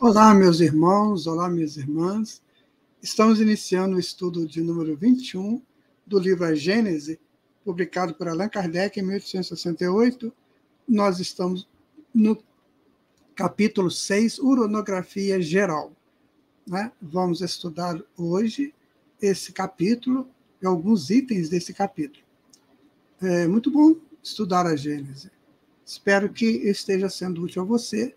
Olá, meus irmãos, olá, minhas irmãs. Estamos iniciando o estudo de número 21 do livro A Gênese, publicado por Allan Kardec em 1868. Nós estamos no capítulo 6, Uranografia Geral. Vamos estudar hoje esse capítulo e alguns itens desse capítulo. É muito bom estudar a Gênese. Espero que esteja sendo útil a você,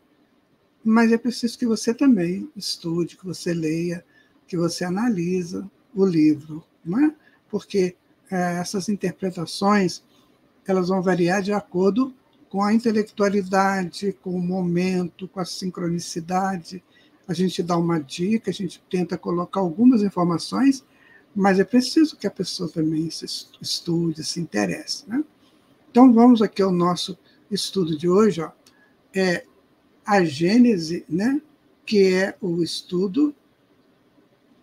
mas é preciso que você também estude, que você leia, que você analise o livro, não é? Porque essas interpretações elas vão variar de acordo com a intelectualidade, com o momento, com a sincronicidade. A gente dá uma dica, a gente tenta colocar algumas informações, mas é preciso que a pessoa também se estude, se interesse, né? Então, vamos aqui ao nosso estudo de hoje, ó. A Gênese, né, que é o estudo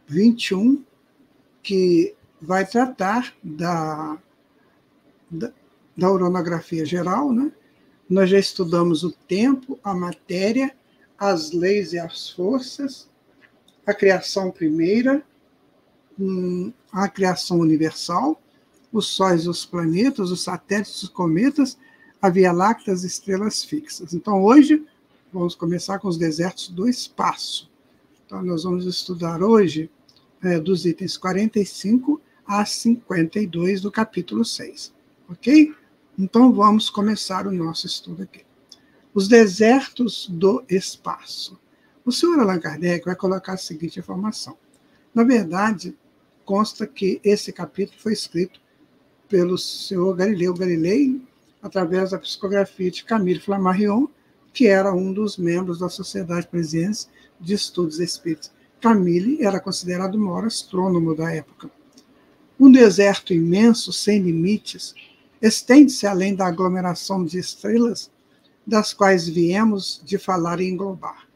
21, que vai tratar da uranografia geral, né? Nós já estudamos o tempo, a matéria, as leis e as forças, a criação primeira, a criação universal, os sóis e os planetas, os satélites, os cometas, a Via Láctea, as estrelas fixas. Então, hoje, vamos começar com os desertos do espaço. Então, nós vamos estudar hoje dos itens 45 a 52 do capítulo 6. Ok? Então, vamos começar o nosso estudo aqui. Os desertos do espaço. O senhor Allan Kardec vai colocar a seguinte informação. Na verdade, consta que esse capítulo foi escrito pelo senhor Galileu Galilei, através da psicografia de Camille Flammarion, que era um dos membros da Sociedade Parisiense de Estudos Espíritas. Camille era considerado o maior astrônomo da época. Um deserto imenso, sem limites, estende-se além da aglomeração de estrelas, das quais viemos de falar e englobar.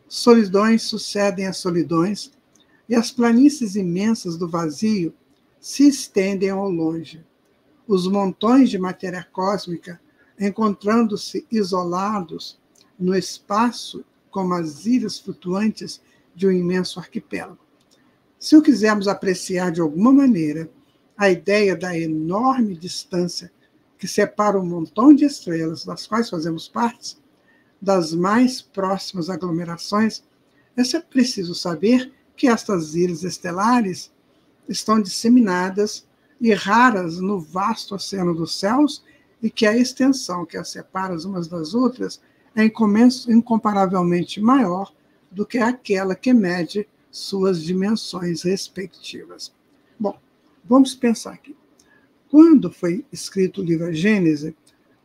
Solidões sucedem a solidões, e as planícies imensas do vazio se estendem ao longe. Os montões de matéria cósmica, encontrando-se isolados no espaço, como as ilhas flutuantes de um imenso arquipélago. Se o quisermos apreciar de alguma maneira a ideia da enorme distância que separa um montão de estrelas, das quais fazemos parte, das mais próximas aglomerações, é preciso saber que estas ilhas estelares estão disseminadas e raras no vasto oceano dos céus, e que a extensão que as separa umas das outras é incomparavelmente maior do que aquela que mede suas dimensões respectivas. Bom, vamos pensar aqui. Quando foi escrito o livro A Gênese,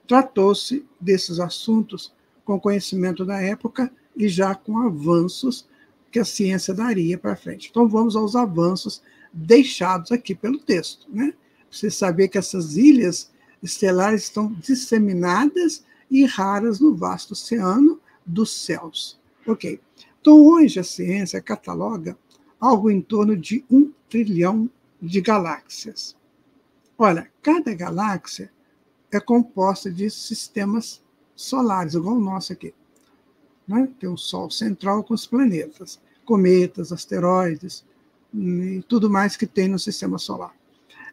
tratou-se desses assuntos com conhecimento da época e já com avanços que a ciência daria para frente. Então, vamos aos avanços deixados aqui pelo texto, né? Você saber que essas ilhas estelares estão disseminadas e raras no vasto oceano dos céus. Ok. Então, hoje a ciência cataloga algo em torno de 1 trilhão de galáxias. Olha, cada galáxia é composta de sistemas solares, igual o nosso aqui. Né? Tem o Sol central com os planetas, cometas, asteroides e tudo mais que tem no sistema solar.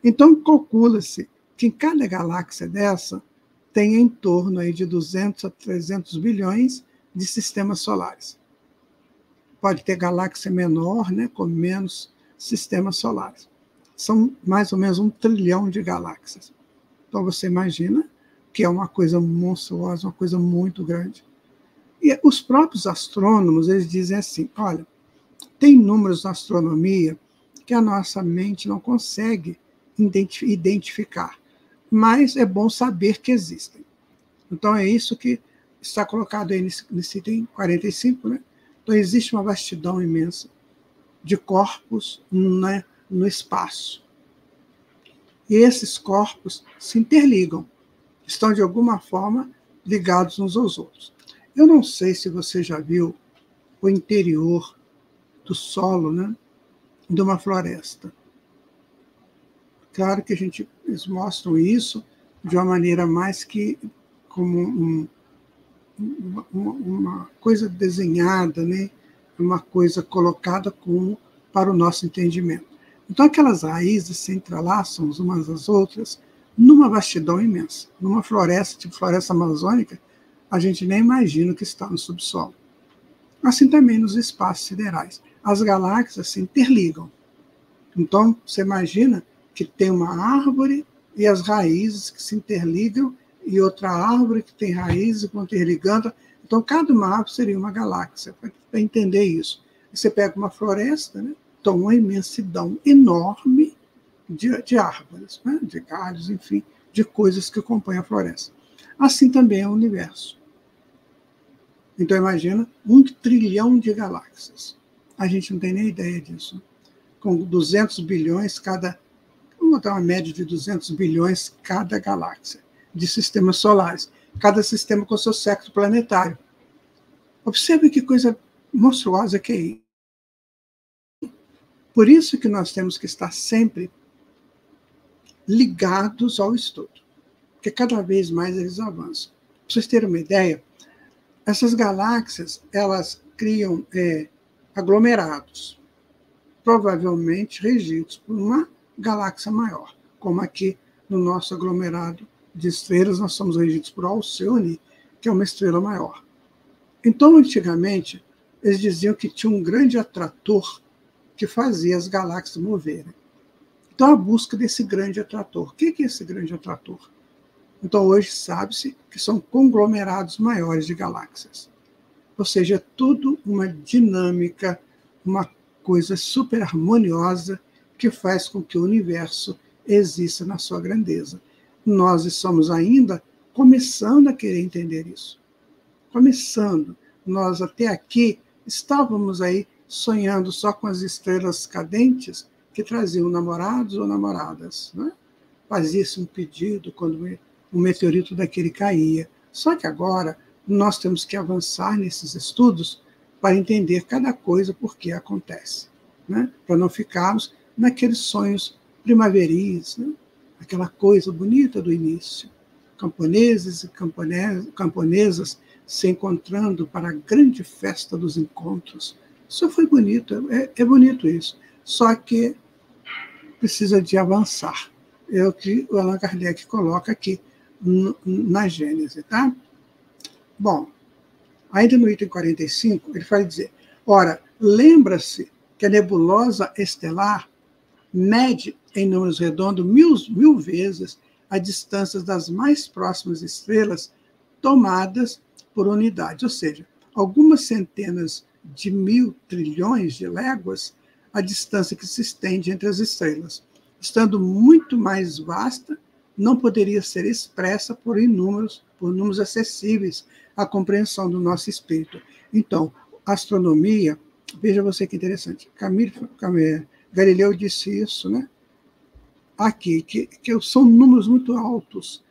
Então, calcula-se que em cada galáxia dessa tem em torno aí de 200 a 300 bilhões de sistemas solares. Pode ter galáxia menor, né, com menos sistemas solares. São mais ou menos 1 trilhão de galáxias. Então, você imagina que é uma coisa monstruosa, uma coisa muito grande. E os próprios astrônomos, eles dizem assim, olha, tem números na astronomia que a nossa mente não consegue identificar, mas é bom saber que existem. Então, é isso que está colocado aí nesse item 45, né? Então, existe uma vastidão imensa de corpos, né, no espaço. E esses corpos se interligam, estão de alguma forma ligados uns aos outros. Eu não sei se você já viu o interior do solo, né, de uma floresta. Claro que eles mostram isso de uma maneira mais que como uma coisa desenhada, né, uma coisa colocada como para o nosso entendimento. Então, aquelas raízes se entrelaçam umas às outras numa vastidão imensa. Numa floresta, tipo floresta amazônica, a gente nem imagina o que está no subsolo. Assim também nos espaços siderais. As galáxias se interligam. Então, você imagina que tem uma árvore e as raízes que se interligam e outra árvore que tem raízes que vão interligando. Então, cada uma árvore seria uma galáxia, para entender isso. Você pega uma floresta, né? Então, uma imensidão enorme de árvores, né? De galhos, enfim, de coisas que compõem a floresta. Assim também é o universo. Então, imagina 1 trilhão de galáxias. A gente não tem nem ideia disso. Com 200 bilhões vamos botar uma média de 200 bilhões cada galáxia, de sistemas solares. Cada sistema com seu séquito planetário. Observe que coisa monstruosa que é isso. Por isso que nós temos que estar sempre ligados ao estudo, porque cada vez mais eles avançam. Para vocês terem uma ideia, essas galáxias, elas criam aglomerados, provavelmente regidos por uma galáxia maior, como aqui no nosso aglomerado de estrelas, nós somos regidos por Alcione, que é uma estrela maior. Então, antigamente, eles diziam que tinha um grande atrator que fazia as galáxias moverem. Então, a busca desse grande atrator. O que é esse grande atrator? Então, hoje sabe-se que são conglomerados maiores de galáxias. Ou seja, é tudo uma dinâmica, uma coisa super harmoniosa que faz com que o universo exista na sua grandeza. Nós estamos ainda começando a querer entender isso. Começando. Nós até aqui estávamos aí sonhando só com as estrelas cadentes que traziam namorados ou namoradas, né? Fazia-se um pedido quando um meteorito daquele caía. Só que agora nós temos que avançar nesses estudos para entender cada coisa por que acontece, né? Para não ficarmos naqueles sonhos primaveris, né? Aquela coisa bonita do início. Camponeses e camponesas se encontrando para a grande festa dos encontros. Isso foi bonito, é bonito isso. Só que precisa de avançar. É o que o Allan Kardec coloca aqui na Gênese, tá? Bom, ainda no item 45, ele vai dizer, ora, lembra-se que a nebulosa estelar mede em números redondos mil vezes a distância das mais próximas estrelas tomadas por unidade, ou seja, algumas centenas de 1.000 trilhões de léguas a distância que se estende entre as estrelas. Estando muito mais vasta, não poderia ser expressa por números acessíveis à compreensão do nosso espírito. Então, a astronomia, veja você que interessante, Galileu disse isso, né? Aqui, que são números muito altos,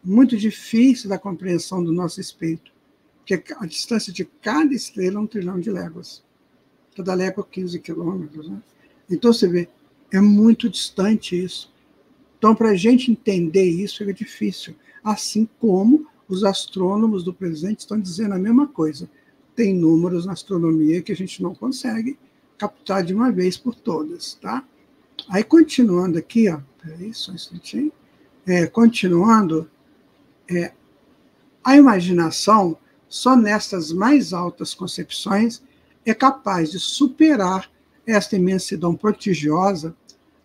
muito difíceis da compreensão do nosso espírito, que a distância de cada estrela é 1 trilhão de léguas. Cada légua 15 quilômetros. Né? Então, você vê, é muito distante isso. Então, para a gente entender isso, é difícil. Assim como os astrônomos do presente estão dizendo a mesma coisa. Tem números na astronomia que a gente não consegue captar de uma vez por todas. Tá? Aí, continuando aqui, ó, peraí, só um instantinho. Continuando, a imaginação, só nessas mais altas concepções, é capaz de superar esta imensidão prodigiosa,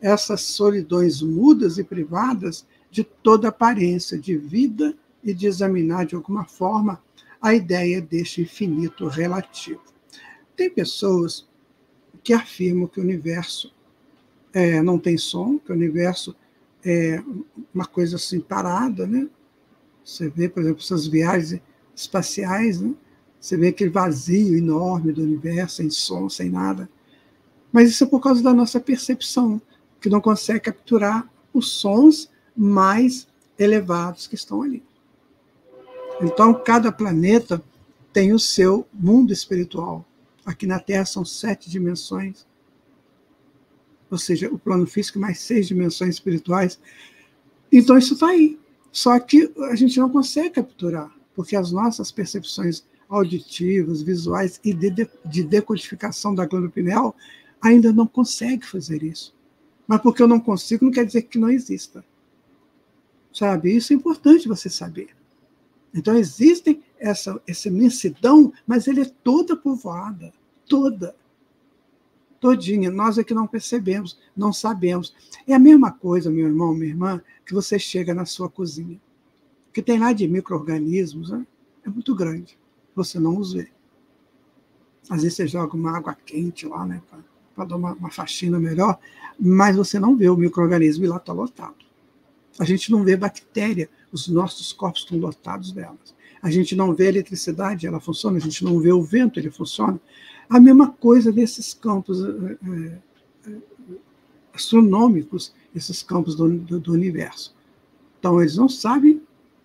essas solidões mudas e privadas de toda aparência de vida e de examinar, de alguma forma, a ideia deste infinito relativo. Tem pessoas que afirmam que o universo não tem som, que o universo é uma coisa assim parada, né? Você vê, por exemplo, essas viagens espaciais, né? Você vê aquele vazio enorme do universo, sem som, sem nada. Mas isso é por causa da nossa percepção, que não consegue capturar os sons mais elevados que estão ali. Então, cada planeta tem o seu mundo espiritual. Aqui na Terra são 7 dimensões, ou seja, o plano físico mais 6 dimensões espirituais. Então, isso está aí. Só que a gente não consegue capturar, porque as nossas percepções, auditivas, visuais e de decodificação da glândula pineal, ainda não consegue fazer isso. Mas porque eu não consigo, não quer dizer que não exista. Sabe? Isso é importante você saber. Então, existe essa imensidão, mas ele é toda povoada, toda. Todinha. Nós é que não percebemos, não sabemos. É a mesma coisa, meu irmão, minha irmã, que você chega na sua cozinha. O que tem lá de micro-organismos, né? É muito grande. Você não os vê. Às vezes você joga uma água quente lá, né, para dar uma faxina melhor, mas você não vê o micro-organismo e lá está lotado. A gente não vê bactéria, os nossos corpos estão lotados delas. A gente não vê a eletricidade, ela funciona, a gente não vê o vento, ele funciona. A mesma coisa desses campos astronômicos, esses campos do universo. Então, eles não sabem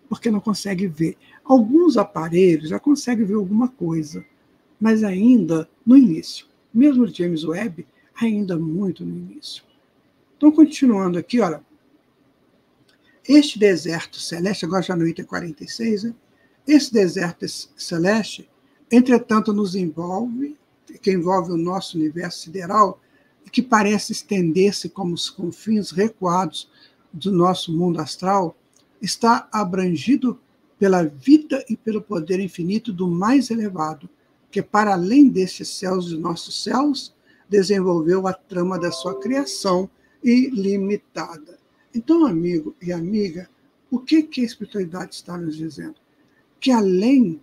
porque não conseguem ver. Alguns aparelhos já conseguem ver alguma coisa, mas ainda no início. Mesmo o James Webb, ainda muito no início. Então, continuando aqui, olha, este deserto celeste, agora já no item 46, né? Esse deserto celeste, entretanto, nos envolve, que envolve o nosso universo sideral, e que parece estender-se como os confins recuados do nosso mundo astral, está abrangido pela vida e pelo poder infinito do mais elevado, que para além destes céus de nossos céus, desenvolveu a trama da sua criação ilimitada. Então, amigo e amiga, o que a espiritualidade está nos dizendo? Que além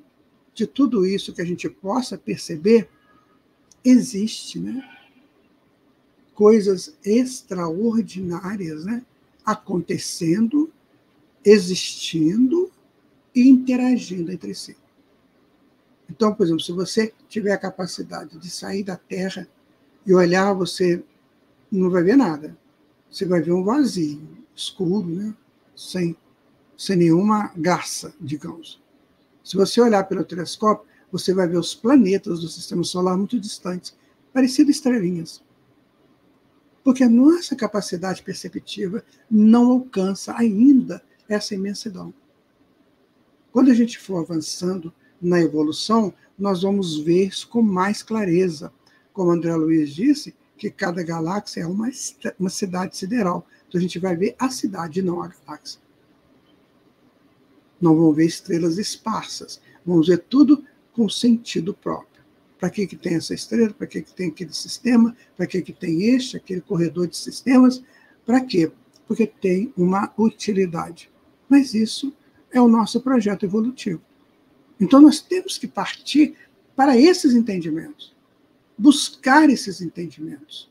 de tudo isso que a gente possa perceber, existe, né, coisas extraordinárias, né, acontecendo, existindo e interagindo entre si. Então, por exemplo, se você tiver a capacidade de sair da Terra e olhar, você não vai ver nada. Você vai ver um vazio, escuro, né? sem nenhuma garça, digamos. Se você olhar pelo telescópio, você vai ver os planetas do sistema solar muito distantes, parecidos estrelinhas. Porque a nossa capacidade perceptiva não alcança ainda essa imensidão. Quando a gente for avançando na evolução, nós vamos ver isso com mais clareza. Como André Luiz disse, que cada galáxia é uma cidade sideral. Então a gente vai ver a cidade, não a galáxia. Não vamos ver estrelas esparsas. Vamos ver tudo com sentido próprio. Para que tem essa estrela? Para que tem aquele sistema? Para que tem aquele corredor de sistemas? Para quê? Porque tem uma utilidade. Mas isso é o nosso projeto evolutivo. Então nós temos que partir para esses entendimentos. Buscar esses entendimentos.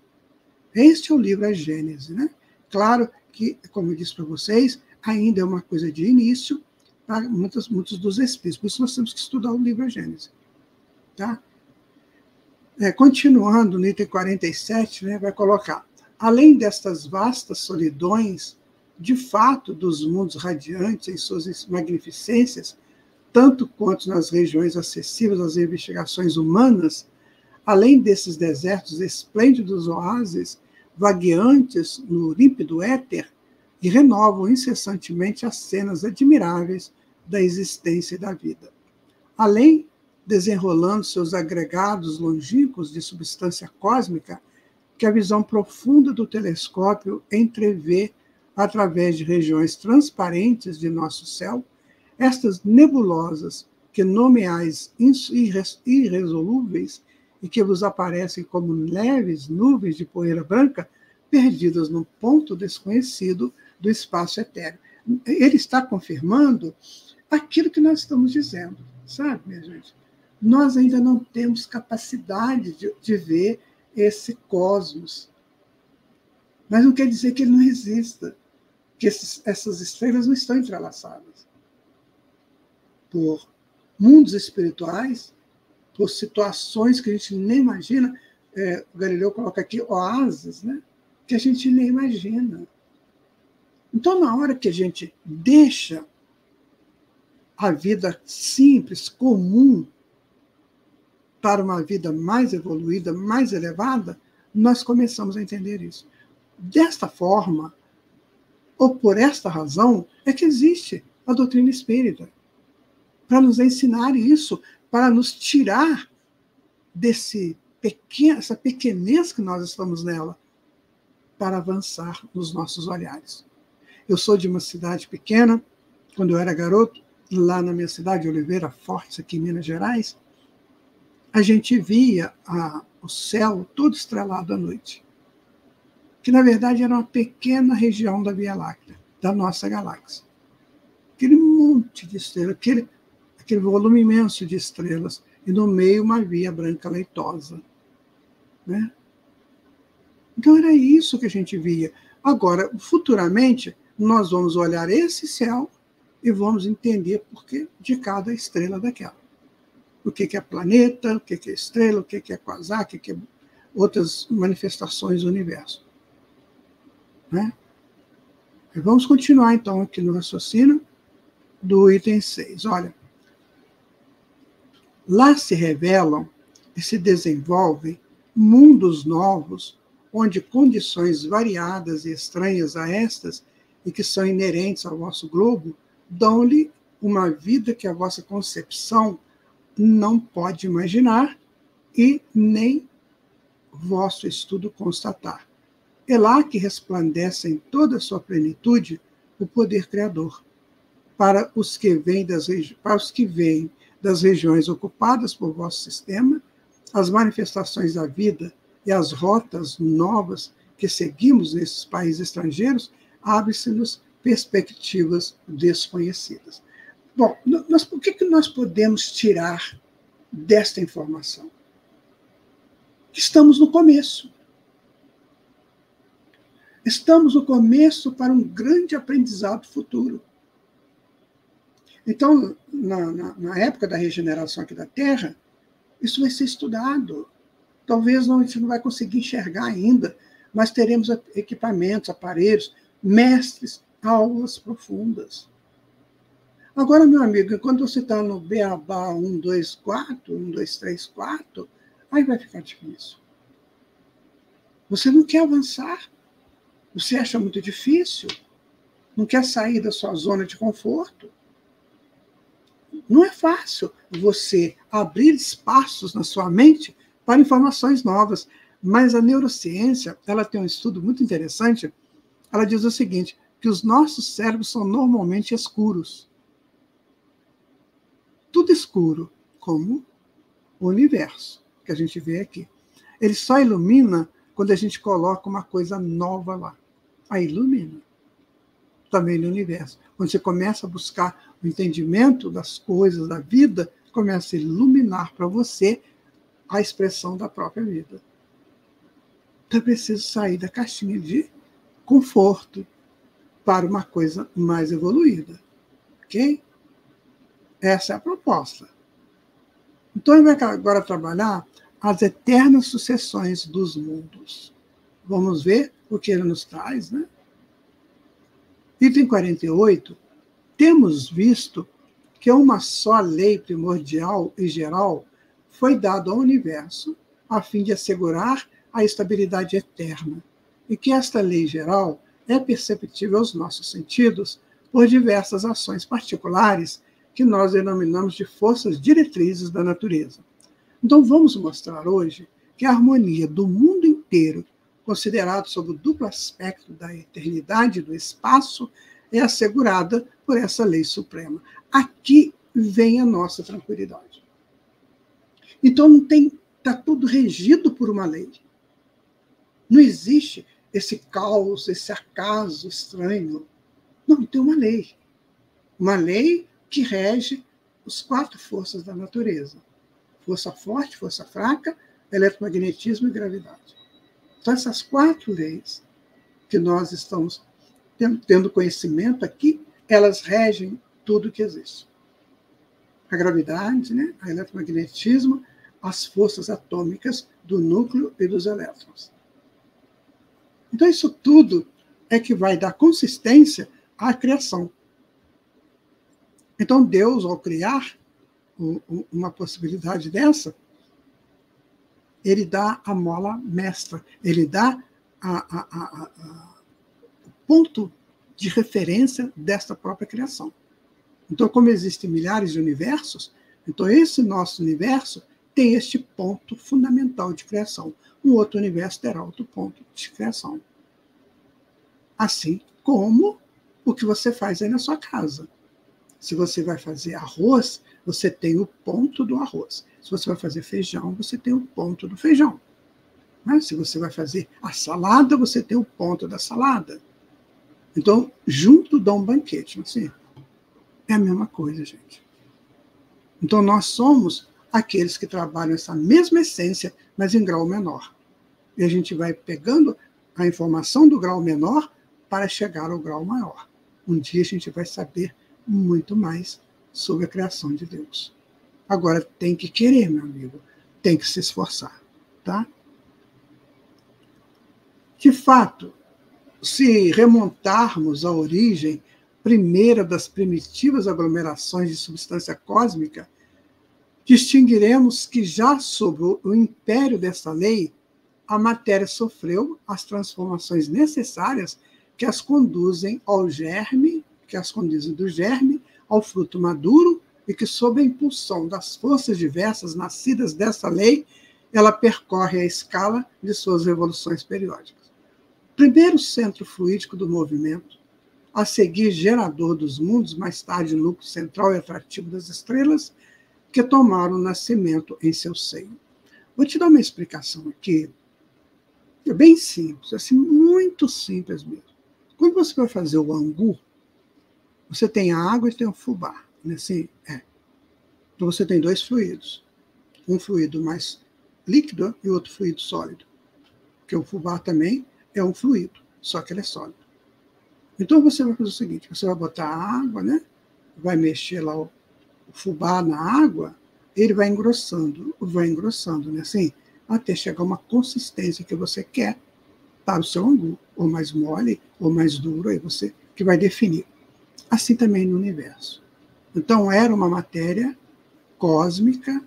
Este é o livro A Gênese, né? Claro que, como eu disse para vocês, ainda é uma coisa de início para muitos dos espíritos. Por isso nós temos que estudar o livro A Gênese. Tá? Continuando no item 47, né, vai colocar, além destas vastas solidões, de fato, dos mundos radiantes em suas magnificências, tanto quanto nas regiões acessíveis às investigações humanas, além desses desertos esplêndidos oásis, vagueantes no límpido éter, e renovam incessantemente as cenas admiráveis da existência e da vida. Além, desenrolando seus agregados longínquos de substância cósmica, que a visão profunda do telescópio entrevê através de regiões transparentes de nosso céu, estas nebulosas que nomeais irresolúveis e que vos aparecem como leves nuvens de poeira branca perdidas num ponto desconhecido do espaço etéreo. Ele está confirmando aquilo que nós estamos dizendo, sabe, minha gente? Nós ainda não temos capacidade de ver esse cosmos. Mas não quer dizer que ele não exista, que essas estrelas não estão entrelaçadas por mundos espirituais, por situações que a gente nem imagina. O Galileu coloca aqui oásis, né? Que a gente nem imagina. Então, na hora que a gente deixa a vida simples, comum, para uma vida mais evoluída, mais elevada, nós começamos a entender isso. Desta forma, ou por esta razão, é que existe a doutrina espírita, para nos ensinar isso, para nos tirar essa pequenez que nós estamos nela, para avançar nos nossos olhares. Eu sou de uma cidade pequena, quando eu era garoto, lá na minha cidade, Oliveira Fortes, aqui em Minas Gerais, a gente via o céu todo estrelado à noite, que na verdade era uma pequena região da Via Láctea, da nossa galáxia. Aquele monte de estrelas, aquele volume imenso de estrelas, e no meio uma via branca leitosa. Né? Então era isso que a gente via. Agora, futuramente, nós vamos olhar esse céu e vamos entender por que de cada estrela daquela. O que é planeta, o que é estrela, o que é quasar, o que é outras manifestações do universo. Né? E vamos continuar, então, aqui no raciocínio do item 6. Olha, lá se revelam e se desenvolvem mundos novos, onde condições variadas e estranhas a estas, e que são inerentes ao vosso globo, dão-lhe uma vida que a vossa concepção não pode imaginar e nem vosso estudo constatar. É lá que resplandece em toda a sua plenitude o poder criador. Para os que vêm das regiões ocupadas por vosso sistema, as manifestações da vida e as rotas novas que seguimos nesses países estrangeiros abrem-se-nos perspectivas desconhecidas. Bom, o que nós podemos tirar desta informação? Estamos no começo. Estamos no começo para um grande aprendizado futuro. Então, na época da regeneração aqui da Terra, isso vai ser estudado. Talvez a gente não vai conseguir enxergar ainda, mas teremos equipamentos, aparelhos, mestres, aulas profundas. Agora, meu amigo, quando você está no beabá 1, 2, 4, 1, 2, 3, 4, aí vai ficar difícil. Você não quer avançar, você acha muito difícil, não quer sair da sua zona de conforto. Não é fácil você abrir espaços na sua mente para informações novas, mas a neurociência, ela tem um estudo muito interessante, ela diz o seguinte, que os nossos cérebros são normalmente escuros. Tudo escuro, como o universo, que a gente vê aqui. Ele só ilumina quando a gente coloca uma coisa nova lá. Aí ilumina. Também no universo. Quando você começa a buscar o entendimento das coisas, da vida, começa a iluminar para você a expressão da própria vida. Então é preciso sair da caixinha de conforto para uma coisa mais evoluída. Ok? Essa é a proposta. Então ele vai agora trabalhar as eternas sucessões dos mundos. Vamos ver o que ele nos traz, né? Item 48, temos visto que uma só lei primordial e geral foi dada ao universo a fim de assegurar a estabilidade eterna, e que esta lei geral é perceptível aos nossos sentidos por diversas ações particulares que nós denominamos de forças diretrizes da natureza. Então, vamos mostrar hoje que a harmonia do mundo inteiro, considerado sob o duplo aspecto da eternidade e do espaço, é assegurada por essa lei suprema. Aqui vem a nossa tranquilidade. Então, está tudo regido por uma lei. Não existe esse caos, esse acaso estranho. Não, tem uma lei. Uma lei que rege as 4 forças da natureza. Força forte, força fraca, eletromagnetismo e gravidade. Então, essas 4 leis que nós estamos tendo conhecimento aqui, elas regem tudo que existe. A gravidade, né? O eletromagnetismo, as forças atômicas do núcleo e dos elétrons. Então, isso tudo é que vai dar consistência à criação. Então, Deus, ao criar uma possibilidade dessa, ele dá a mola mestra, ele dá o ponto de referência desta própria criação. Então, como existem milhares de universos, Então, esse nosso universo tem este ponto fundamental de criação. Um outro universo terá outro ponto de criação. Assim como o que você faz aí na sua casa. Se você vai fazer arroz, você tem o ponto do arroz. Se você vai fazer feijão, você tem o ponto do feijão. Mas se você vai fazer a salada, você tem o ponto da salada. Então, junto dá um banquete, não é assim? É a mesma coisa, gente. Então, nós somos aqueles que trabalham essa mesma essência, mas em grau menor. E a gente vai pegando a informação do grau menor para chegar ao grau maior. Um dia a gente vai saber muito mais sobre a criação de Deus. Agora, tem que querer, meu amigo. Tem que se esforçar, tá? De fato, se remontarmos à origem primeira das primitivas aglomerações de substância cósmica, distinguiremos que já sob o império dessa lei, a matéria sofreu as transformações necessárias que as conduzem ao germe, que as conduzem do germe ao fruto maduro e que, sob a impulsão das forças diversas nascidas dessa lei, ela percorre a escala de suas revoluções periódicas. Primeiro centro fluídico do movimento, a seguir gerador dos mundos, mais tarde núcleo central e atrativo das estrelas, que tomaram o nascimento em seu seio. Vou te dar uma explicação aqui, é bem simples, assim, muito simples mesmo. Quando você vai fazer o angu, você tem a água e tem o fubá, né? Assim, Então você tem dois fluidos, um fluido mais líquido e outro fluido sólido, porque o fubá também é um fluido, só que ele é sólido. Então você vai fazer o seguinte, você vai botar a água, né? Vai mexer lá o fubá na água, ele vai engrossando, né? Assim, até chegar a uma consistência que você quer para o seu angu, ou mais mole, ou mais duro, aí você que vai definir. Assim também no universo. Então era uma matéria cósmica,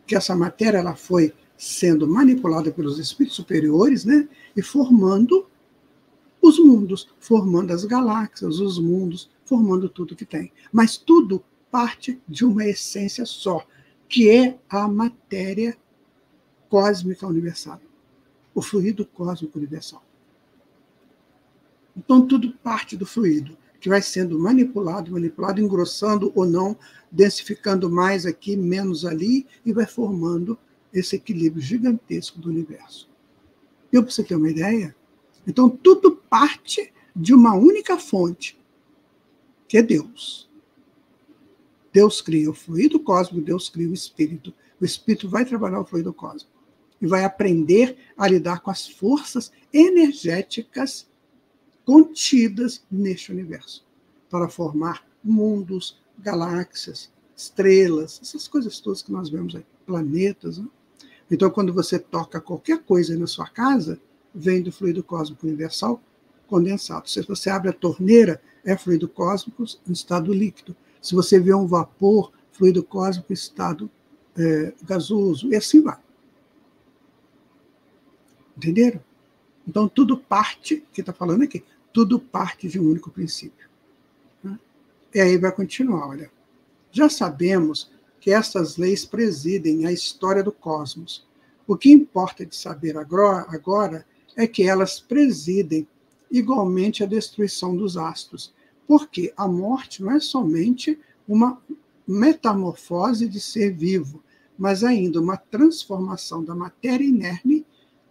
que essa matéria ela foi sendo manipulada pelos espíritos superiores, né? E formando os mundos, formando as galáxias, os mundos, formando tudo que tem. Mas tudo parte de uma essência só, que é a matéria cósmica universal, o fluido cósmico universal. Então, tudo parte do fluido, que vai sendo manipulado, engrossando ou não, densificando mais aqui, menos ali, e vai formando esse equilíbrio gigantesco do universo. Deu para você ter uma ideia? Então, tudo parte de uma única fonte, que é Deus. Deus cria o fluido cósmico, Deus cria o espírito. O espírito vai trabalhar o fluido cósmico e vai aprender a lidar com as forças energéticas contidas neste universo, para formar mundos, galáxias, estrelas, essas coisas todas que nós vemos aí, planetas. Né? Então, quando você toca qualquer coisa aí na sua casa, vem do fluido cósmico universal condensado. Se você abre a torneira, é fluido cósmico em estado líquido. Se você vê um vapor, fluido cósmico em estado gasoso, e assim vai. Entenderam? Então, tudo parte, que está falando aqui, tudo parte de um único princípio. Né? E aí vai continuar, olha. Já sabemos que essas leis presidem a história do cosmos. O que importa de saber agora é que elas presidem igualmente a destruição dos astros, porque a morte não é somente uma metamorfose de ser vivo, mas ainda uma transformação da matéria inerme,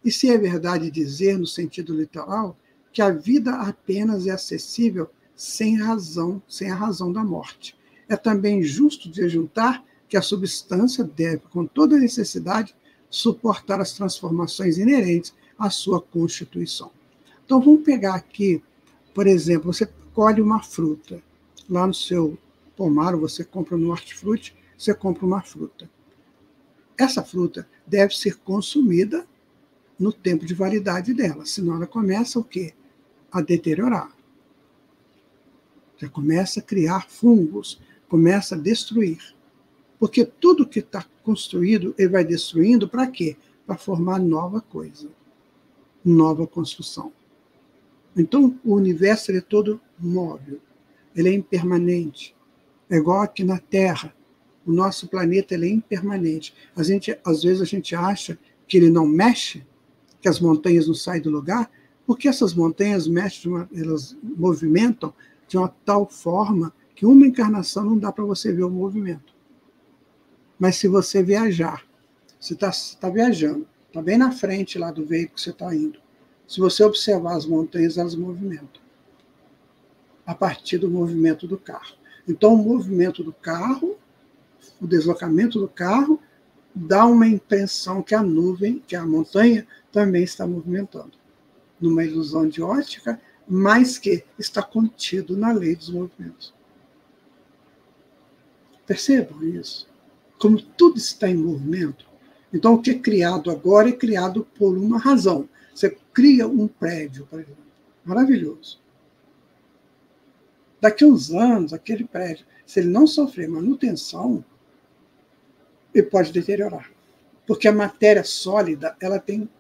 e se é verdade dizer, no sentido literal, que a vida apenas é acessível sem a razão da morte. É também justo de juntar que a substância deve, com toda necessidade, suportar as transformações inerentes à sua constituição. Então, vamos pegar aqui, por exemplo, você colhe uma fruta. Lá no seu pomar, você compra no hortifruti, você compra uma fruta. Essa fruta deve ser consumida no tempo de validade dela, senão ela começa o quê? A deteriorar. Já começa a criar fungos, começa a destruir. Porque tudo que está construído, ele vai destruindo para quê? Para formar nova coisa, nova construção. Então, o universo ele é todo móvel, ele é impermanente. É igual aqui na Terra. O nosso planeta ele é impermanente. Às vezes a gente acha que ele não mexe, que as montanhas não saem do lugar, porque essas montanhas elas movimentam de uma tal forma que uma encarnação não dá para você ver o movimento. Mas se você viajar, você está viajando, está bem na frente lá do veículo que você está indo. Se você observar as montanhas, elas movimentam a partir do movimento do carro. Então, o movimento do carro, o deslocamento do carro, dá uma impressão que a nuvem, que a montanha, também está movimentando. Numa ilusão de ótica, mas que está contido na lei dos movimentos. Percebam isso? Como tudo está em movimento. Então, o que é criado agora é criado por uma razão. Você cria um prédio, por exemplo. Maravilhoso. Daqui a uns anos, aquele prédio, se ele não sofrer manutenção, ele pode deteriorar. Porque a matéria sólida, ela tem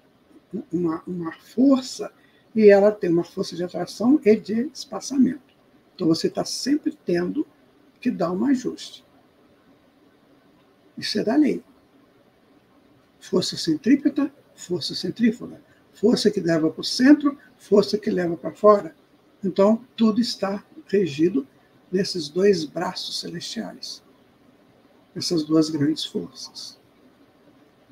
uma força, e ela tem uma força de atração e de espaçamento. Então, você está sempre tendo que dar um ajuste. Isso é da lei. Força centrípeta, força centrífuga. Força que leva para o centro, força que leva para fora. Então, tudo está regido nesses dois braços celestiais. Essas duas grandes forças.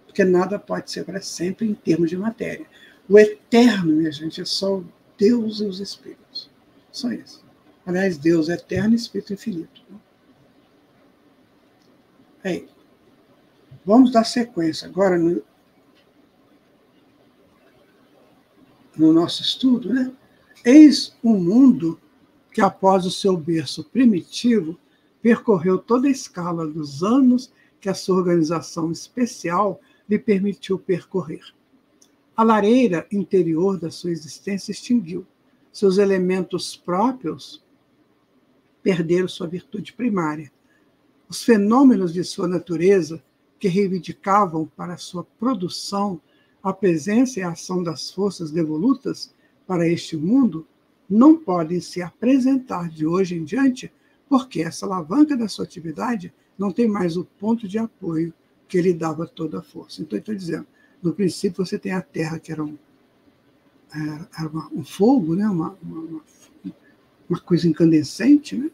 Porque nada pode ser para sempre em termos de matéria. O eterno, minha gente, é só o Deus e os Espíritos. Só isso. Aliás, Deus é eterno e Espírito infinito. Aí. Vamos dar sequência agora no nosso estudo, né? Eis um mundo que, após o seu berço primitivo, percorreu toda a escala dos anos que a sua organização especial lhe permitiu percorrer. A lareira interior da sua existência extinguiu. Seus elementos próprios perderam sua virtude primária. Os fenômenos de sua natureza, que reivindicavam para sua produção a presença e a ação das forças devolutas para este mundo, não podem se apresentar de hoje em diante, porque essa alavanca da sua atividade não tem mais o ponto de apoio que lhe dava toda a força. Então, estou dizendo, no princípio você tem a Terra, que era um fogo, né? uma coisa incandescente, né?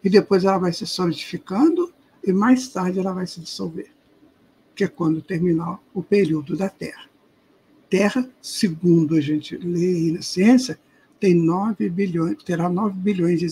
E depois ela vai se solidificando, e mais tarde ela vai se dissolver, que é quando terminar o período da Terra. Terra, segundo a gente lê aí na ciência, terá 9 bilhões de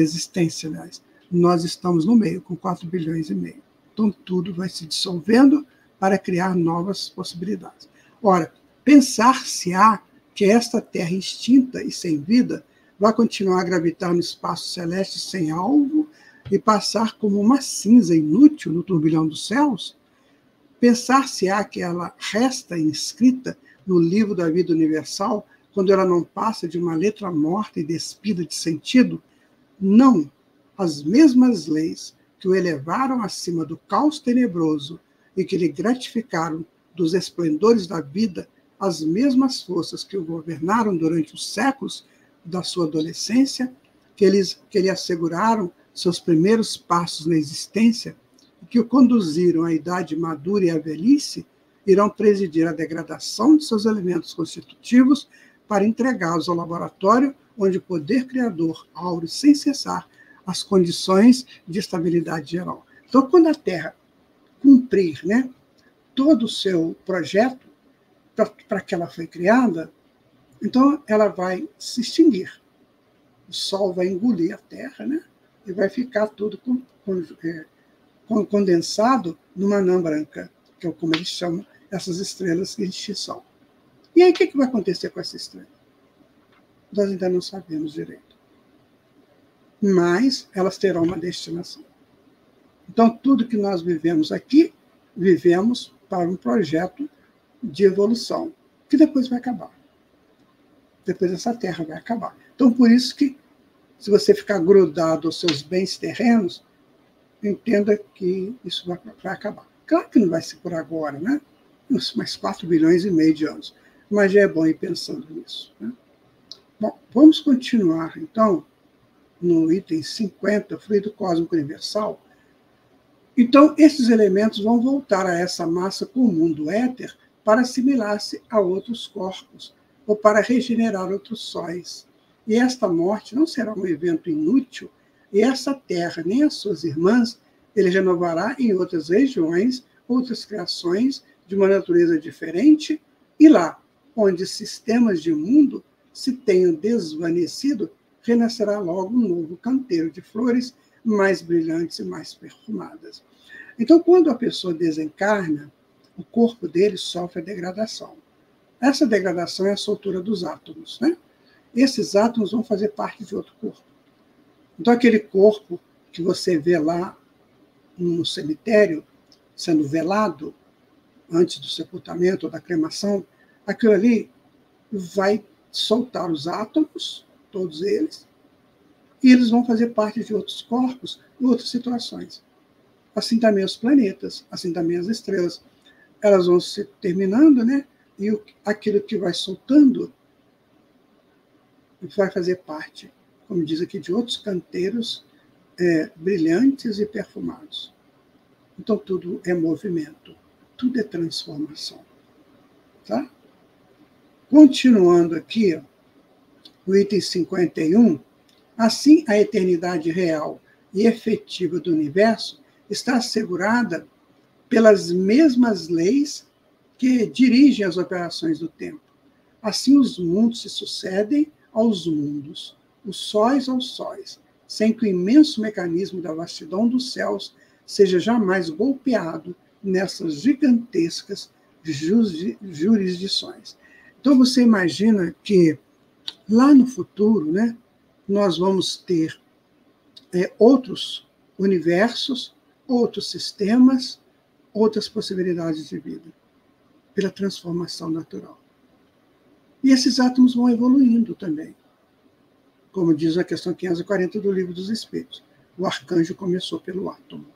existência, aliás. Nós estamos no meio, com 4 bilhões e meio. Então, tudo vai se dissolvendo para criar novas possibilidades. Ora, pensar-se-á que esta Terra extinta e sem vida vai continuar a gravitar no espaço celeste sem alvo e passar como uma cinza inútil no turbilhão dos céus? Pensar-se-á que ela resta inscrita no livro da vida universal quando ela não passa de uma letra morta e despida de sentido? Não. As mesmas leis que o elevaram acima do caos tenebroso e que lhe gratificaram dos esplendores da vida, as mesmas forças que o governaram durante os séculos da sua adolescência, que lhe asseguraram seus primeiros passos na existência e que o conduziram à idade madura e à velhice, irão presidir a degradação de seus elementos constitutivos para entregá-los ao laboratório onde o poder criador aure sem cessar as condições de estabilidade geral. Então, quando a Terra cumprir, né, todo o seu projeto para que ela foi criada, então ela vai se extinguir. O Sol vai engolir a Terra, né, e vai ficar tudo condensado numa anã branca, que é como eles chamam essas estrelas que existem Sol. E aí, o que vai acontecer com essa estrela? Nós ainda não sabemos direito. Mas elas terão uma destinação. Então, tudo que nós vivemos aqui, vivemos para um projeto de evolução, que depois vai acabar. Depois essa Terra vai acabar. Então, por isso que, se você ficar grudado aos seus bens terrenos, entenda que isso vai acabar. Claro que não vai ser por agora, né? Mais 4 bilhões e meio de anos. Mas já é bom ir pensando nisso, né? Bom, vamos continuar, então, no item 50, fluido cósmico universal, Então, esses elementos vão voltar a essa massa comum do éter para assimilar-se a outros corpos ou para regenerar outros sóis. E esta morte não será um evento inútil, e essa terra, nem as suas irmãs, ele renovará em outras regiões, outras criações de uma natureza diferente, e lá, onde sistemas de mundo se tenham desvanecido, renascerá logo um novo canteiro de flores mais brilhantes e mais perfumadas. Então, quando a pessoa desencarna, o corpo dele sofre a degradação. Essa degradação é a soltura dos átomos, né? Esses átomos vão fazer parte de outro corpo. Então, aquele corpo que você vê lá no cemitério, sendo velado, antes do sepultamento ou da cremação, aquilo ali vai soltar os átomos, todos eles, e eles vão fazer parte de outros corpos e outras situações. Assim também os planetas, assim também as estrelas. Elas vão se terminando, né? E aquilo que vai soltando vai fazer parte, como diz aqui, de outros canteiros brilhantes e perfumados. Então, tudo é movimento, tudo é transformação. Tá? Continuando aqui, ó, o item 51, assim a eternidade real e efetiva do universo está assegurada pelas mesmas leis que dirigem as operações do tempo. Assim os mundos se sucedem aos mundos, os sóis aos sóis, sem que o imenso mecanismo da vastidão dos céus seja jamais golpeado nessas gigantescas jurisdições. Então você imagina que lá no futuro, né, nós vamos ter outros universos, outros sistemas, outras possibilidades de vida, pela transformação natural. E esses átomos vão evoluindo também. Como diz a questão 540 do Livro dos Espíritos. O arcanjo começou pelo átomo.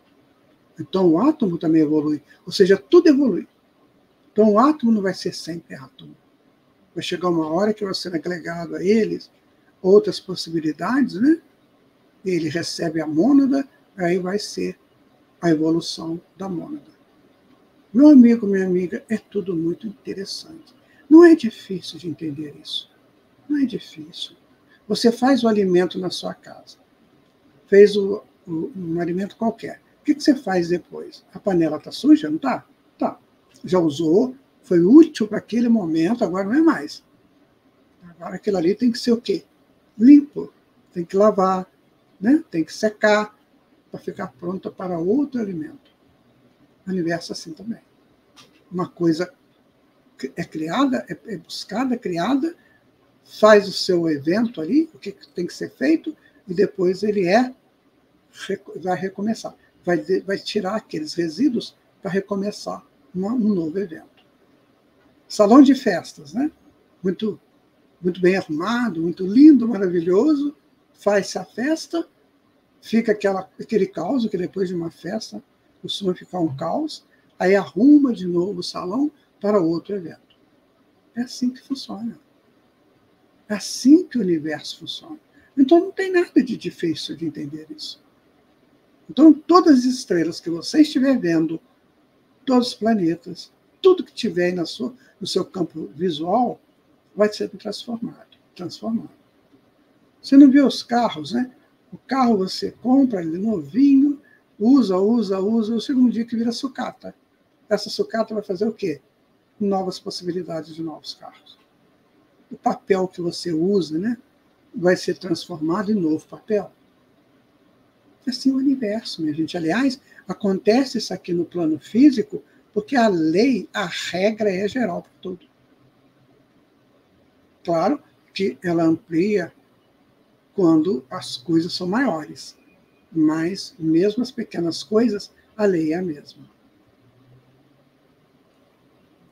Então o átomo também evolui. Ou seja, tudo evolui. Então o átomo não vai ser sempre átomo. Vai chegar uma hora que vai ser agregado a eles outras possibilidades, né? Ele recebe a mônada, aí vai ser a evolução da mônada. Meu amigo, minha amiga, é tudo muito interessante. Não é difícil de entender isso. Não é difícil. Você faz o alimento na sua casa. Fez um alimento qualquer. O que você faz depois? A panela está suja? Não está? Tá. Já usou, foi útil para aquele momento, agora não é mais. Agora aquilo ali tem que ser o quê? Limpo. Tem que lavar, né? Tem que secar para ficar pronta para outro alimento. O universo é assim também. Uma coisa é criada, é buscada, é criada, faz o seu evento ali, o que tem que ser feito, e depois ele vai recomeçar. Vai tirar aqueles resíduos para recomeçar um novo evento. Salão de festas, né? Muito, muito bem arrumado, muito lindo, maravilhoso. Faz-se a festa, fica aquele caos, que depois de uma festa costuma ficar um caos, aí arruma de novo o salão para outro evento. É assim que funciona. É assim que o universo funciona. Então não tem nada de difícil de entender isso. Então todas as estrelas que você estiver vendo, todos os planetas, tudo que tiver no seu campo visual, vai ser transformado. Você não vê os carros, né? O carro você compra ele novinho, usa, o segundo dia que vira sucata. Essa sucata vai fazer o quê? Novas possibilidades de novos carros. O papel que você usa, né, vai ser transformado em novo papel. É assim o universo, minha gente. Aliás, acontece isso aqui no plano físico porque a lei, a regra é geral para tudo. Claro que ela amplia quando as coisas são maiores, mas mesmo as pequenas coisas, a lei é a mesma.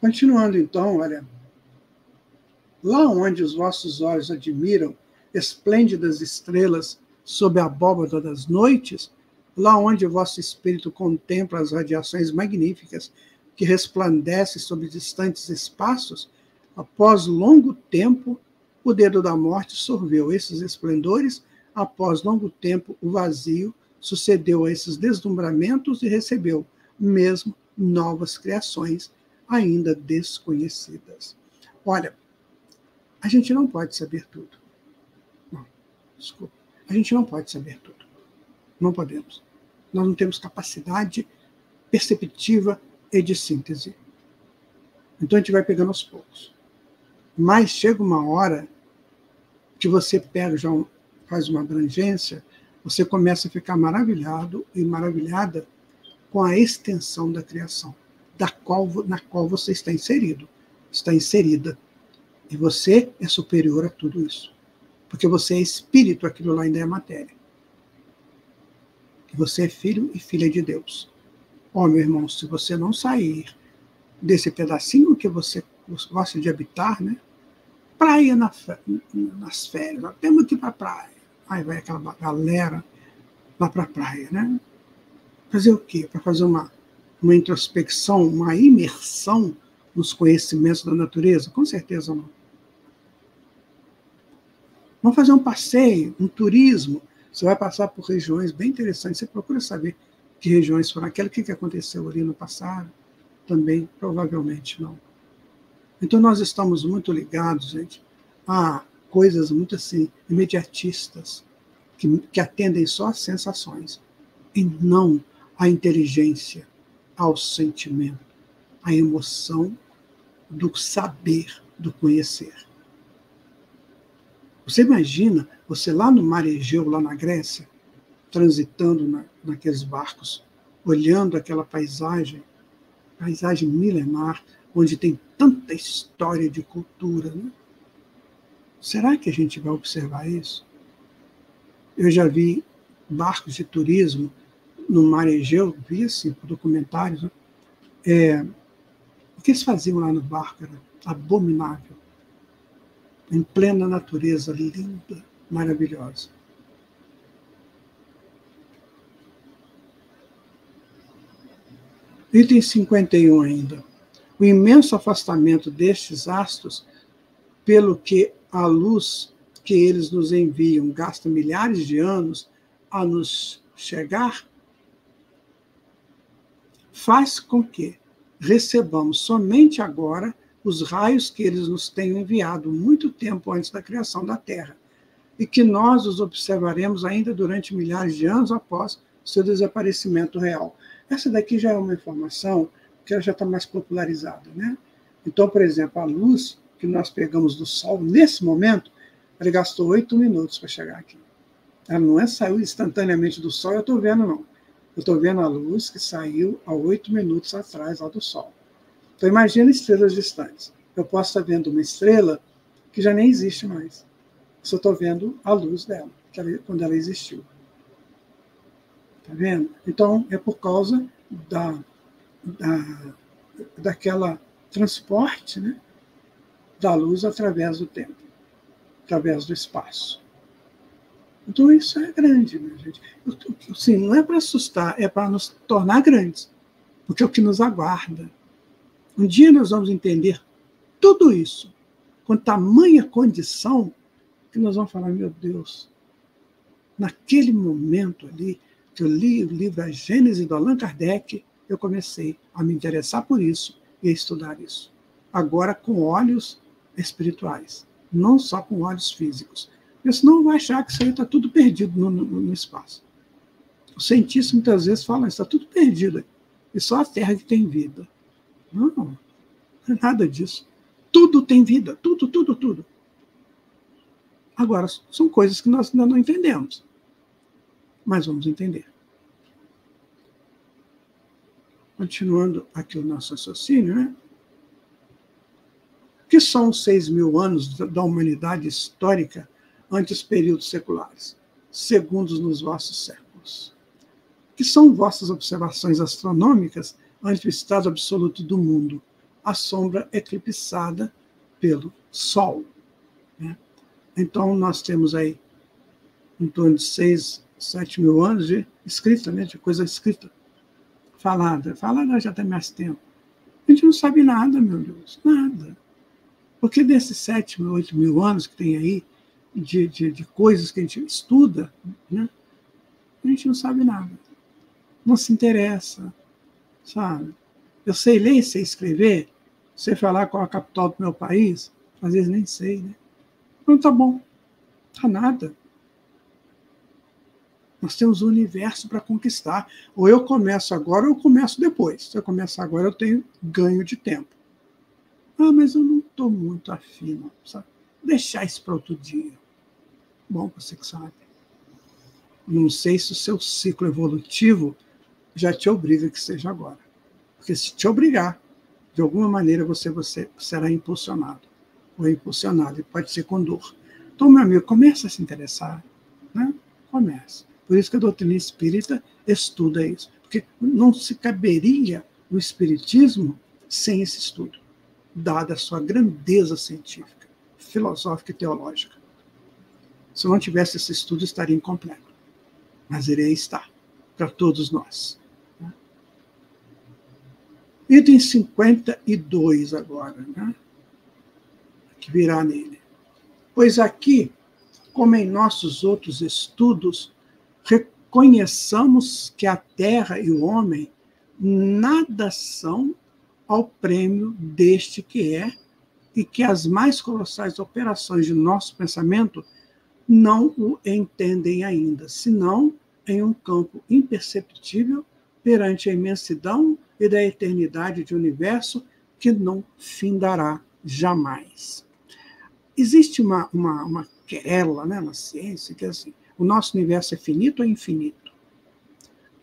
Continuando então, olha, lá onde os vossos olhos admiram esplêndidas estrelas sob a abóbada das noites, lá onde o vosso espírito contempla as radiações magníficas que resplandecem sobre distantes espaços, após longo tempo, o dedo da morte sorveu esses esplendores, após longo tempo, o vazio sucedeu a esses deslumbramentos e recebeu mesmo novas criações ainda desconhecidas. Olha, a gente não pode saber tudo. Não, desculpa. A gente não pode saber tudo. Não podemos. Nós não temos capacidade perceptiva e de síntese. Então a gente vai pegando aos poucos. Mas chega uma hora que você pega, já faz uma abrangência, você começa a ficar maravilhado e maravilhada com a extensão da criação, na qual você está inserido, está inserida. E você é superior a tudo isso. Porque você é espírito, aquilo lá ainda é matéria. E você é filho e filha de Deus. Ó, meu irmão, se você não sair desse pedacinho que você gosta de habitar, né? Praia nas férias, temos que ir para a praia. Aí vai aquela galera lá para a praia, né? Fazer o quê? Para fazer uma introspecção, uma imersão nos conhecimentos da natureza? Com certeza não. Vamos fazer um passeio, um turismo. Você vai passar por regiões bem interessantes. Você procura saber que regiões foram aquelas, o que aconteceu ali no passado. Também, provavelmente, não. Então, nós estamos muito ligados, gente, a coisas muito assim, imediatistas, que atendem só às sensações, e não à inteligência, ao sentimento, à emoção do saber, do conhecer. Você imagina, você lá no mar Egeu, lá na Grécia, transitando naqueles barcos, olhando aquela paisagem milenar, onde tem tanta história de cultura, né? Será que a gente vai observar isso? Eu já vi barcos de turismo no mar Egeu, vi assim, por documentários, né? O que eles faziam lá no barco era abominável, em plena natureza, linda, maravilhosa. Item 51 ainda. O imenso afastamento destes astros, pelo que a luz que eles nos enviam gasta milhares de anos a nos chegar, faz com que recebamos somente agora os raios que eles nos têm enviado muito tempo antes da criação da Terra, e que nós os observaremos ainda durante milhares de anos após seu desaparecimento real. Essa daqui já é uma informação que ela já está mais popularizada, né? Então, por exemplo, a luz que nós pegamos do Sol, nesse momento, ela gastou 8 minutos para chegar aqui. Ela não saiu instantaneamente do Sol, eu estou vendo, não. Eu estou vendo a luz que saiu há 8 minutos atrás lá do Sol. Então, imagina estrelas distantes. Eu posso estar vendo uma estrela que já nem existe mais. Só estou vendo a luz dela, quando ela existiu. Está vendo? Então, é por causa daquela transporte, né, da luz através do tempo, através do espaço. Então, isso é grande, minha gente. Assim, não é para assustar, é para nos tornar grandes, porque é o que nos aguarda. Um dia nós vamos entender tudo isso, com tamanha condição, que nós vamos falar, meu Deus, naquele momento ali, que eu li o livro A Gênese do Allan Kardec, eu comecei a me interessar por isso e a estudar isso. Agora com olhos espirituais, não só com olhos físicos. Porque senão vai achar que isso aí está tudo perdido no espaço. Os cientistas muitas vezes falam, está tudo perdido. E só a Terra que tem vida. Não, não é nada disso. Tudo tem vida, tudo, tudo, tudo. Agora, são coisas que nós ainda não entendemos. Mas vamos entender. Continuando aqui o nosso raciocínio, né? O que são os 6.000 anos da humanidade histórica ante os períodos seculares, segundos nos vossos séculos? O que são vossas observações astronômicas ante o estado absoluto do mundo, a sombra eclipsada pelo Sol? Né? Então, nós temos aí em torno de 7.000 anos de escrita, né, de coisa escrita, falada já tem mais tempo. A gente não sabe nada, meu Deus, nada. Porque desses 7.000, 8.000 anos que tem aí, de coisas que a gente estuda, né, A gente não sabe nada. Não se interessa, sabe? Eu sei ler e sei escrever, sei falar qual a capital do meu país, às vezes nem sei, né? Não tá bom, tá nada. Nós temos o universo para conquistar. Ou eu começo agora ou eu começo depois. Se eu começar agora, eu tenho ganho de tempo. Ah, mas eu não estou muito afim, não, sabe? Vou deixar isso para outro dia. Bom, você que sabe. Não sei se o seu ciclo evolutivo já te obriga que seja agora. Porque se te obrigar, de alguma maneira você será impulsionado. Ou impulsionado, e pode ser com dor. Então, meu amigo, comece a se interessar. Né? Comece. Por isso que a doutrina espírita estuda isso. Porque não se caberia o espiritismo sem esse estudo, dada a sua grandeza científica, filosófica e teológica. Se não tivesse esse estudo, estaria incompleto. Mas ele aí está, para todos nós. Item 52 agora, né? Que virá nele. Pois aqui, como em nossos outros estudos, reconheçamos que a Terra e o homem nada são ao prêmio deste que é, e que as mais colossais operações de nosso pensamento não o entendem ainda, senão em um campo imperceptível perante a imensidão e da eternidade de universo que não findará jamais. Existe uma querela, né, na ciência que é assim: o nosso universo é finito ou infinito?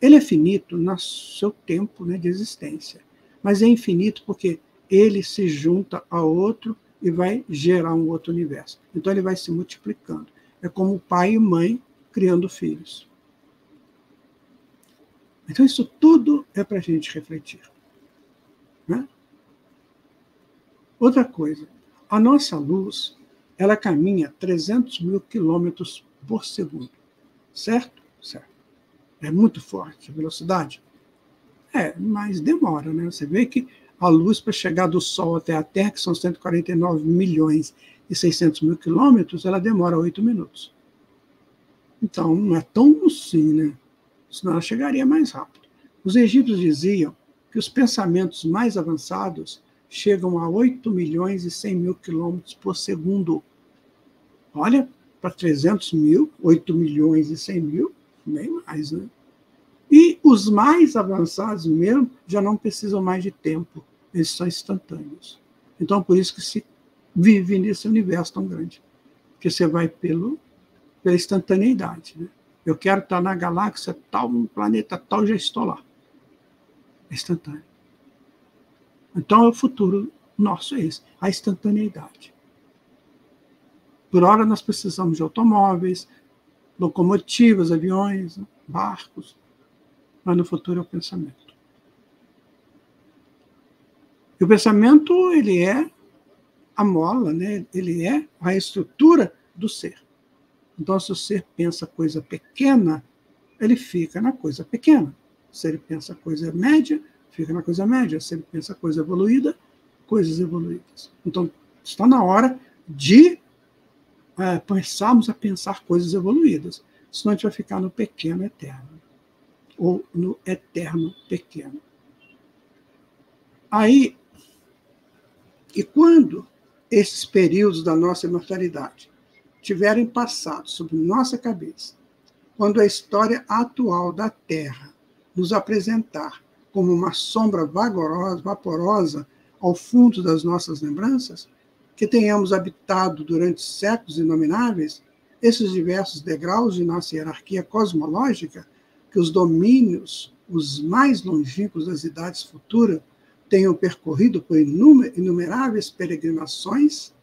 Ele é finito no seu tempo, né, de existência, mas é infinito porque ele se junta a outro e vai gerar um outro universo. Então ele vai se multiplicando. É como pai e mãe criando filhos. Então isso tudo é para a gente refletir. Né? Outra coisa, a nossa luz, ela caminha 300 mil quilômetros por segundo. Certo? Certo. É muito forte a velocidade? É, mas demora, né? Você vê que a luz, para chegar do Sol até a Terra, que são 149 milhões e 600 mil quilômetros, ela demora 8 minutos. Então, não é tão assim, né? Senão ela chegaria mais rápido. Os egípcios diziam que os pensamentos mais avançados chegam a 8 milhões e 100 mil quilômetros por segundo. Olha, para 300 mil, 8 milhões e 100 mil, bem mais, né? E os mais avançados mesmo já não precisam mais de tempo, eles são instantâneos. Então, por isso que se vive nesse universo tão grande, que você vai pela instantaneidade. Né? Eu quero estar na galáxia tal, no planeta tal, já estou lá. É instantâneo. Então, o futuro nosso é esse, a instantaneidade. Por hora, nós precisamos de automóveis, locomotivas, aviões, barcos, mas no futuro é o pensamento. E o pensamento, ele é a mola, né? Ele é a estrutura do ser. Então, se o ser pensa coisa pequena, ele fica na coisa pequena. Se ele pensa coisa média, fica na coisa média. Se ele pensa coisa evoluída, coisas evoluídas. Então, está na hora de começarmos a pensar coisas evoluídas. Senão a gente vai ficar no pequeno eterno. Ou no eterno pequeno. Aí, e quando esses períodos da nossa imortalidade tiverem passado sobre nossa cabeça, quando a história atual da Terra nos apresentar como uma sombra vaporosa ao fundo das nossas lembranças, que tenhamos habitado durante séculos inomináveis esses diversos degraus de nossa hierarquia cosmológica, que os domínios, os mais longínquos das idades futuras, tenham percorrido por inumeráveis peregrinações,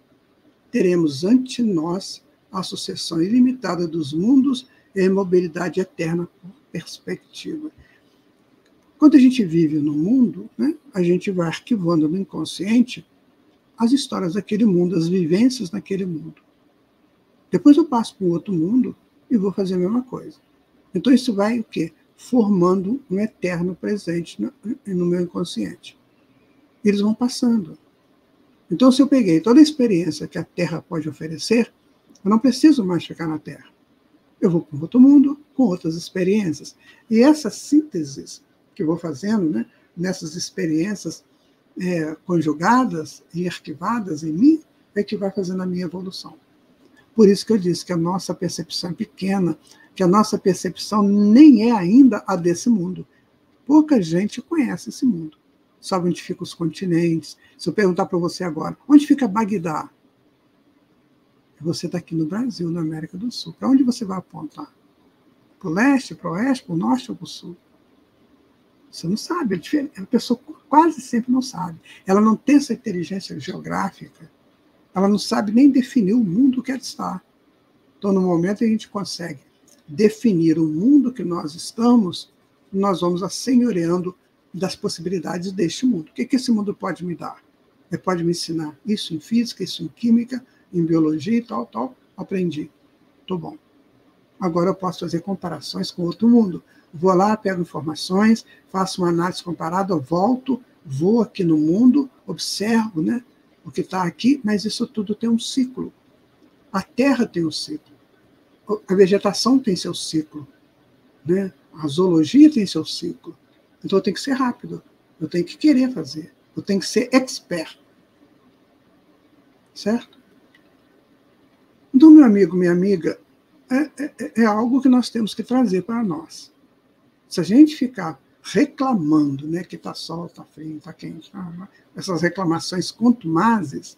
teremos ante nós a sucessão ilimitada dos mundos e a mobilidade eterna por perspectiva. Quando a gente vive no mundo, né, a gente vai arquivando no inconsciente as histórias daquele mundo, as vivências naquele mundo. Depois eu passo para um outro mundo e vou fazer a mesma coisa. Então isso vai o quê? Formando um eterno presente no meu inconsciente. Eles vão passando. Então, se eu peguei toda a experiência que a Terra pode oferecer, eu não preciso mais ficar na Terra. Eu vou para um outro mundo com com outras experiências. E essas sínteses que eu vou fazendo, né, nessas experiências conjugadas e arquivadas em mim, é que vai fazendo a minha evolução. Por isso que eu disse que a nossa percepção é pequena, que a nossa percepção nem é ainda a desse mundo. Pouca gente conhece esse mundo. Sabe onde ficam os continentes. Se eu perguntar para você agora, onde fica Bagdá? Você está aqui no Brasil, na América do Sul. Para onde você vai apontar? Para o leste, para o oeste, para o norte ou para o sul? Você não sabe. A pessoa quase sempre não sabe. Ela não tem essa inteligência geográfica. Ela não sabe nem definir o mundo que ela está. Então, no momento em que a gente consegue definir o mundo que nós estamos, nós vamos assenhoreando das possibilidades deste mundo. O que esse mundo pode me dar? Ele pode me ensinar isso em física, isso em química, em biologia e tal, tal. Aprendi. Estou bom. Agora eu posso fazer comparações com outro mundo. Vou lá, pego informações, faço uma análise comparada, volto, vou aqui no mundo, observo, né, o que está aqui, mas isso tudo tem um ciclo. A Terra tem um ciclo. A vegetação tem seu ciclo. Né? A zoologia tem seu ciclo. Então eu tenho que ser rápido. Eu tenho que querer fazer. Eu tenho que ser expert. Certo? Então, meu amigo, minha amiga, é algo que nós temos que trazer para nós. Se a gente ficar reclamando, né, que está sol, está frio, está quente, essas reclamações contumazes,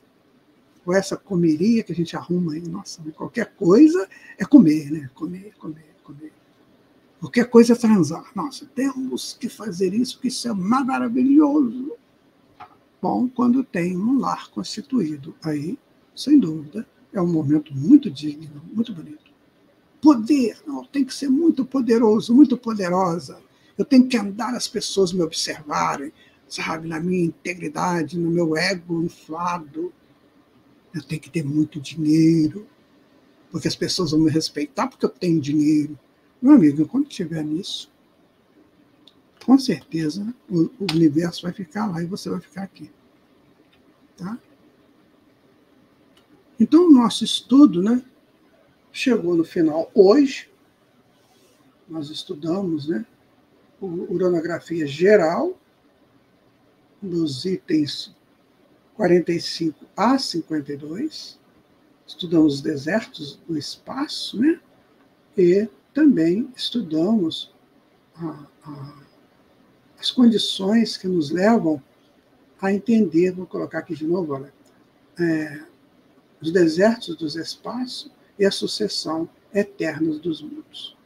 ou essa comeria que a gente arruma aí, nossa, qualquer coisa é comer, né? Comer. Qualquer coisa é transar. Nossa, temos que fazer isso, porque isso é maravilhoso. Bom, quando tem um lar constituído, aí, sem dúvida, é um momento muito digno, muito bonito. Poder, não, tem que ser muito poderoso, muito poderosa. Eu tenho que andar, as pessoas me observarem, sabe, na minha integridade, no meu ego inflado. Eu tenho que ter muito dinheiro, porque as pessoas vão me respeitar porque eu tenho dinheiro. Meu amigo, quando estiver nisso, com certeza o universo vai ficar lá e você vai ficar aqui. Tá? Então, o nosso estudo, né, chegou no final hoje. Nós estudamos, né, uranografia geral, dos itens 45 a 52. Estudamos os desertos do espaço, né, e também estudamos as condições que nos levam a entender, vou colocar aqui de novo, olha, os desertos dos espaços e a sucessão eterna dos mundos.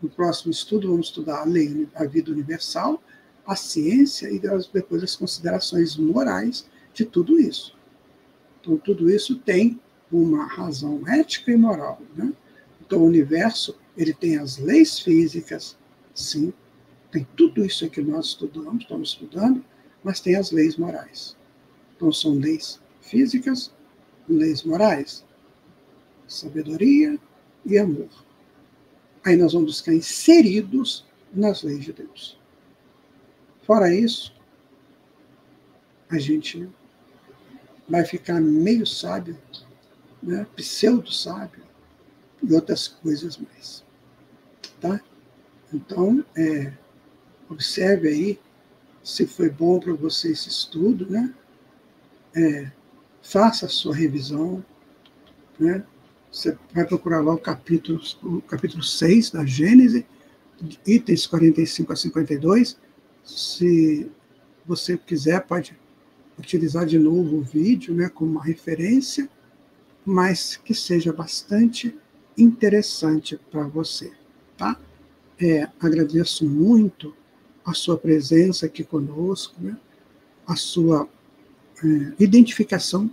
No próximo estudo, vamos estudar a lei, a vida universal, a ciência e depois as considerações morais de tudo isso. Então, tudo isso tem uma razão ética e moral. Né? Então, o universo ele tem as leis físicas, sim, tem tudo isso que nós estamos estudando, mas tem as leis morais. Então, são leis físicas, leis morais, sabedoria e amor. Aí nós vamos buscar inseridos nas leis de Deus. Fora isso, a gente vai ficar meio sábio, né, pseudo-sábio e outras coisas mais. Tá? Então, observe aí se foi bom para você esse estudo, né? Faça a sua revisão, né? Você vai procurar lá o capítulo 6 da Gênesis, itens 45 a 52. Se você quiser, pode utilizar de novo o vídeo, né, como uma referência, mas que seja bastante interessante para você. Tá? Agradeço muito a sua presença aqui conosco, né, a sua identificação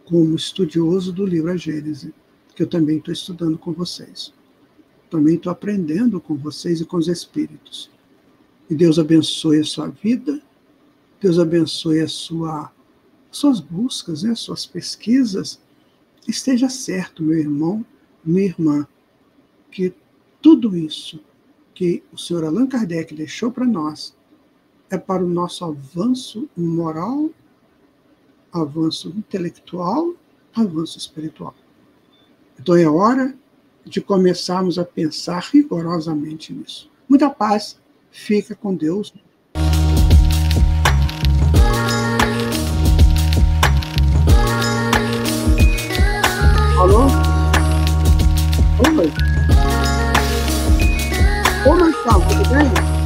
como estudioso do livro A Gênese, que eu também estou estudando com vocês. Também estou aprendendo com vocês e com os espíritos. E Deus abençoe a sua vida, Deus abençoe suas buscas, né, suas pesquisas. Esteja certo, meu irmão, minha irmã, que tudo isso que o senhor Allan Kardec deixou para nós é para o nosso avanço moral, avanço intelectual, avanço espiritual. Então é hora de começarmos a pensar rigorosamente nisso. Muita paz, fica com Deus. Alô? Oi? Como está? Tudo bem?